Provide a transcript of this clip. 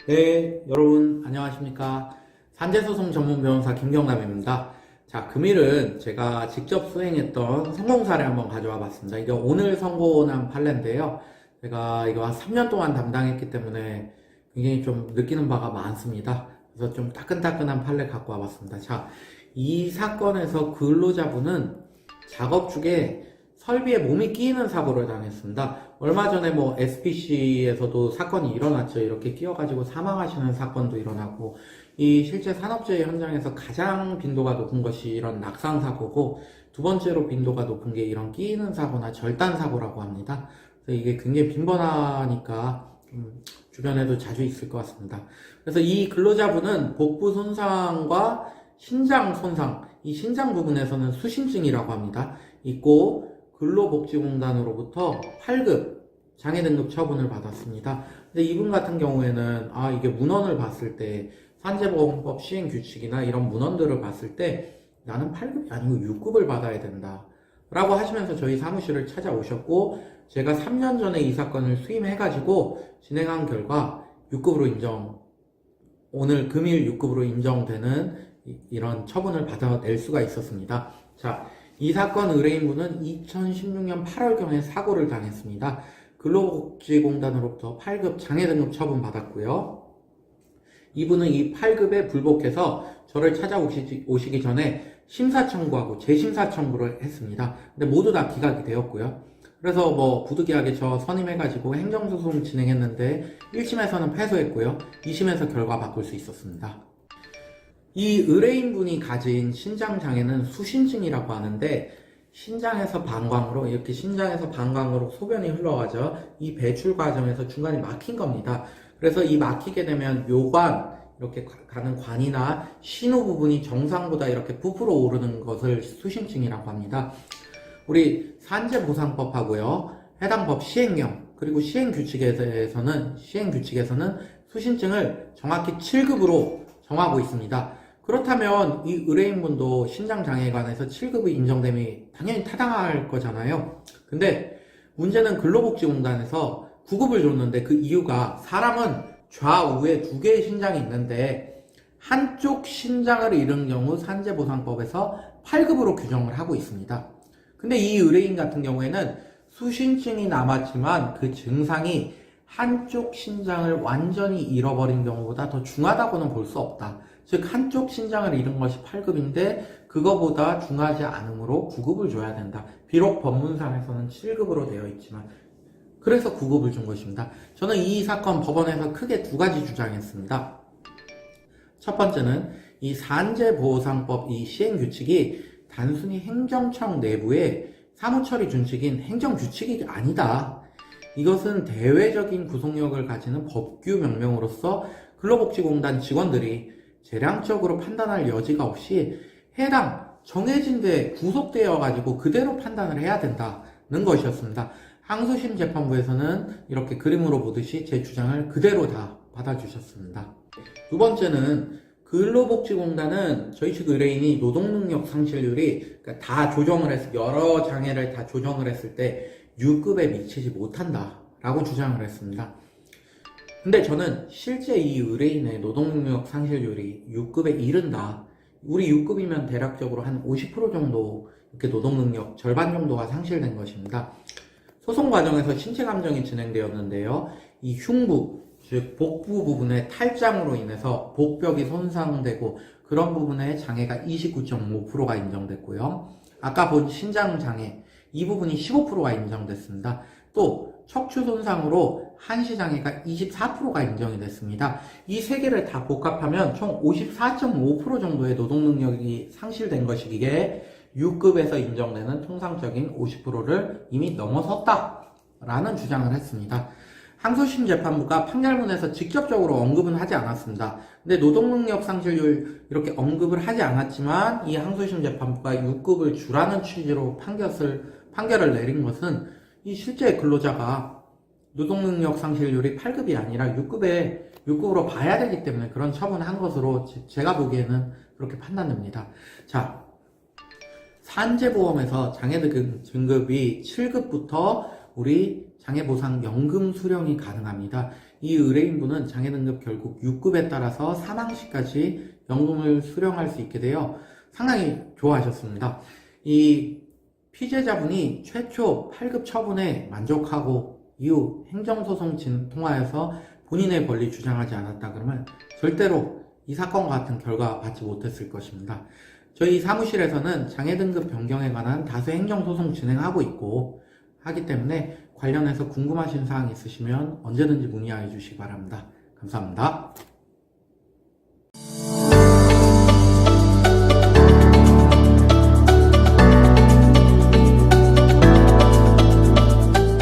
네, 여러분 안녕하십니까. 산재소송 전문 변호사 김경남입니다. 자, 금일은 제가 직접 수행했던 성공 사례 한번 가져와 봤습니다. 이게 오늘 선고난 판례인데요. 제가 이거 한 3년 동안 담당했기 때문에 굉장히 좀 느끼는 바가 많습니다. 그래서 좀 따끈따끈한 판례 갖고 와 봤습니다. 자, 이 사건에서 근로자분은 작업 중에 설비에 몸이 끼이는 사고를 당했습니다. 얼마 전에 뭐 SPC에서도 사건이 일어났죠. 이렇게 끼어가지고 사망하시는 사건도 일어나고, 이 실제 산업재해 현장에서 가장 빈도가 높은 것이 이런 낙상 사고고, 두 번째로 빈도가 높은 게 이런 끼이는 사고나 절단 사고라고 합니다. 그래서 이게 굉장히 빈번하니까 주변에도 자주 있을 것 같습니다. 그래서 이 근로자분은 복부 손상과 신장 손상, 이 신장 부분에서는 수신증이라고 합니다. 있고, 근로복지공단으로부터 8급 장애 등급 처분을 받았습니다. 근데 이분 같은 경우에는 이게 문헌을 봤을 때 산재보험법 시행 규칙이나 이런 문헌들을 봤을 때 나는 8급이 아니고 6급을 받아야 된다 라고 하시면서 저희 사무실을 찾아오셨고, 제가 3년 전에 이 사건을 수임해가지고 진행한 결과 6급으로 오늘 금일 6급으로 인정되는 이런 처분을 받아낼 수가 있었습니다. 자, 이 사건 의뢰인분은 2016년 8월경에 사고를 당했습니다. 근로복지공단으로부터 8급 장애 등급 처분 받았고요. 이분은 이 8급에 불복해서 저를 찾아오시기 전에 심사 청구하고 재심사 청구를 했습니다. 근데 모두 다 기각이 되었고요. 그래서 뭐 부득이하게 저 선임해가지고 행정소송 진행했는데 1심에서는 패소했고요. 2심에서 결과 바꿀 수 있었습니다. 이 의뢰인분이 가진 신장장애는 수신증이라고 하는데, 신장에서 방광으로 소변이 흘러가죠. 이 배출 과정에서 중간에 막힌 겁니다. 그래서 이 막히게 되면 요관, 이렇게 가는 관이나 신호 부분이 정상보다 이렇게 부풀어 오르는 것을 수신증이라고 합니다. 우리 산재보상법하고요, 해당 법 시행령, 그리고 시행규칙에서는 수신증을 정확히 7급으로 정하고 있습니다. 그렇다면 이 의뢰인분도 신장장애에 관해서 7급이 인정됨이 당연히 타당할 거잖아요. 근데 문제는 근로복지공단에서 9급을 줬는데, 그 이유가 사람은 좌우에 두 개의 신장이 있는데 한쪽 신장을 잃은 경우 산재보상법에서 8급으로 규정을 하고 있습니다. 근데 이 의뢰인 같은 경우에는 수신증이 남았지만 그 증상이 한쪽 신장을 완전히 잃어버린 경우보다 더 중하다고는 볼 수 없다. 즉 한쪽 신장을 잃은 것이 8급인데 그거보다 중하지 않으므로 9급을 줘야 된다. 비록 법문상에서는 7급으로 되어 있지만, 그래서 9급을 준 것입니다. 저는 이 사건 법원에서 크게 두 가지 주장했습니다. 첫 번째는 이 산재보상법 이 시행규칙이 단순히 행정청 내부의 사무처리 준칙인 행정규칙이 아니다. 이것은 대외적인 구속력을 가지는 법규 명령으로서 근로복지공단 직원들이 재량적으로 판단할 여지가 없이 해당 정해진 데 구속되어 가지고 그대로 판단을 해야 된다는 것이었습니다. 항소심 재판부에서는 이렇게 그림으로 보듯이 제 주장을 그대로 다 받아주셨습니다. 두 번째는 근로복지공단은 저희 측 의뢰인이 노동능력 상실률이 다 조정을 해서 여러 장애를 다 조정을 했을 때 6급에 미치지 못한다 라고 주장을 했습니다. 근데 저는 실제 이 의뢰인의 노동능력 상실률이 6급에 이른다. 우리 6급이면 대략적으로 한 50% 정도 이렇게 노동능력 절반 정도가 상실된 것입니다. 소송 과정에서 신체 감정이 진행되었는데요. 이 흉부, 즉 복부 부분의 탈장으로 인해서 복벽이 손상되고 그런 부분의 장애가 29.5%가 인정됐고요. 아까 본 신장 장애, 이 부분이 15%가 인정됐습니다. 또 척추 손상으로 한시 장애가 24%가 인정이 됐습니다. 이 세 개를 다 복합하면 총 54.5% 정도의 노동 능력이 상실된 것이기에 6급에서 인정되는 통상적인 50%를 이미 넘어섰다라는 주장을 했습니다. 항소심 재판부가 판결문에서 직접적으로 언급은 하지 않았습니다. 근데 노동능력 상실률 이렇게 언급을 하지 않았지만 이 항소심 재판부가 6급을 주라는 취지로 판결을 내린 것은 이 실제 근로자가 노동능력 상실률이 8급이 아니라 6급으로 봐야 되기 때문에 그런 처분을 한 것으로 제가 보기에는 그렇게 판단됩니다. 자, 산재보험에서 장애 등급이 7급부터 우리 장애보상연금 수령이 가능합니다. 이 의뢰인분은 장애등급 결국 6급에 따라서 사망 시까지 연금을 수령할 수 있게 되어 상당히 좋아하셨습니다. 이 피해자분이 최초 8급 처분에 만족하고 이후 행정소송 통하여서 본인의 권리 주장하지 않았다 그러면 절대로 이 사건과 같은 결과 받지 못했을 것입니다. 저희 사무실에서는 장애등급 변경에 관한 다수 행정소송 진행하고 있고 하기 때문에 관련해서 궁금하신 사항 있으시면 언제든지 문의하여 주시기 바랍니다. 감사합니다.